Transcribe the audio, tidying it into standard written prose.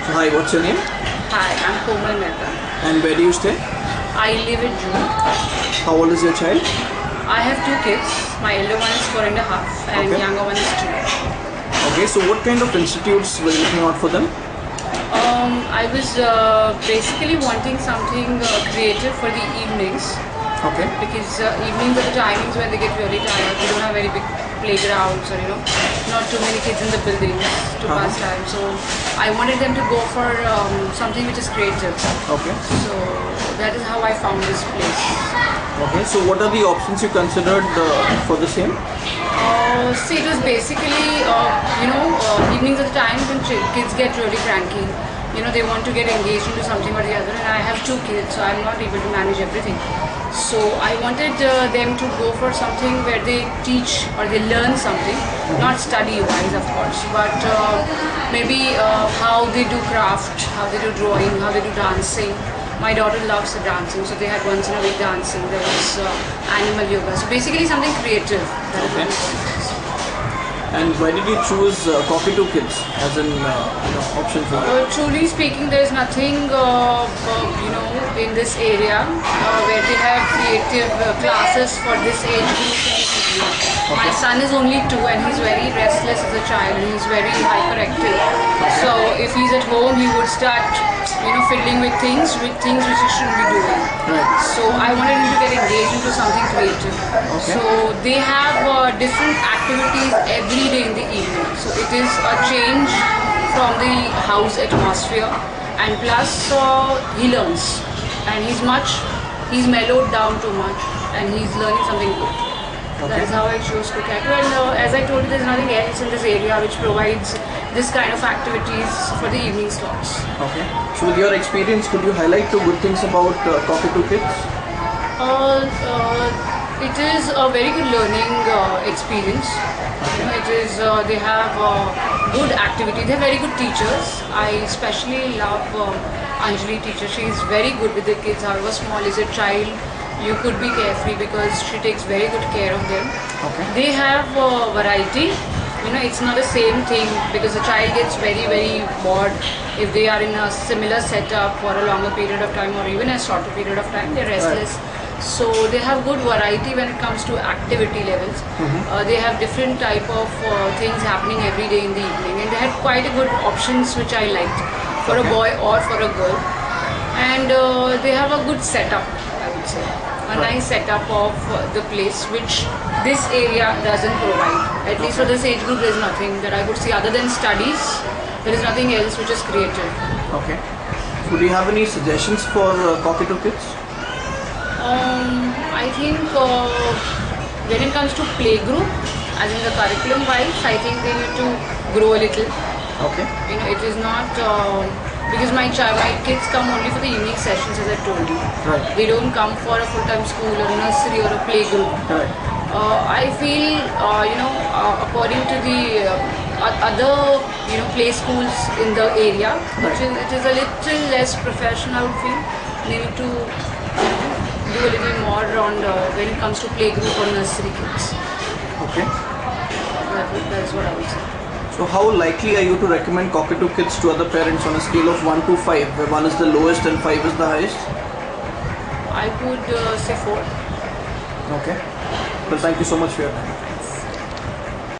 Hi, what's your name? Hi, I'm Komal Mehta. And where do you stay? I live in June. How old is your child? I have two kids. My elder one is 4.5 and Okay. younger one is 2. Okay, so what kind of institutes were you looking out for them? I was basically wanting something creative for the evenings Okay. because evenings are the timings when they get really tired. We don't have very big playgrounds or not too many kids in the buildings to pass time. So I wanted them to go for something which is creative. Okay. So that is how I found this place. Okay, so what are the options you considered for the same? See, it was basically, evenings are the time when kids get really cranky. They want to get engaged into something or the other, and I have two kids, so I'm not able to manage everything. So I wanted them to go for something where they teach or they learn something, not study-wise, of course, but maybe how they do craft, how they do drawing, how they do dancing. My daughter loves the dancing, so they had once in a week dancing. There was animal yoga. So basically something creative. That is Okay. what it was. And why did you choose Cockatoo Kids as an option for it? Truly speaking, there is nothing, in this area where they have creative classes for this age group. My son is only 2 and he's very restless as a child and he's very hyperactive. So if he's at home, he would start, fiddling with things which he shouldn't be doing. Right. So I wanted him to get engaged into something creative. Okay. So they have different activities every day in the evening. So it is a change from the house atmosphere, and plus he learns, and he's mellowed down too much, and he's learning something good. Okay. That is how I chose Cockatoo, and as I told you, there's nothing else in this area which provides this kind of activities for the evening slots. Okay. So with your experience, could you highlight the good things about Cockatoo Kids? It is a very good learning experience. It is they have good activity. They have very good teachers. I especially love Anjali teacher. She is very good with the kids. However small is a child, you could be carefree because she takes very good care of them. Okay. They have variety. It's not the same thing because the child gets very, very bored if they are in a similar setup for a longer period of time or even a shorter period of time. They're restless. Right. So they have good variety when it comes to activity levels. They have different type of things happening every day in the evening, and they had quite a good options which I liked for a boy or for a girl. And they have a good setup, I would say. A nice setup of the place which this area doesn't provide. At least for this age group, there's nothing that I could see other than studies. There is nothing else which is creative. Okay. So do you have any suggestions for Cockatoo Kids? I think when it comes to playgroup, as in the curriculum wise, I think they need to grow a little. Okay. It is not because my kids come only for the evening sessions, as I told you. Right. They don't come for a full-time school or nursery or a playgroup. Right. I feel according to the other play schools in the area, it is a little less professional. I would feel they need to do a little more on when it comes to playgroup or nursery kids. Okay. That is what I would say. So how likely are you to recommend Cockatoo Kids to other parents on a scale of 1 to 5, where 1 is the lowest and 5 is the highest? I would say 4. Okay. Well, thank you so much for your time.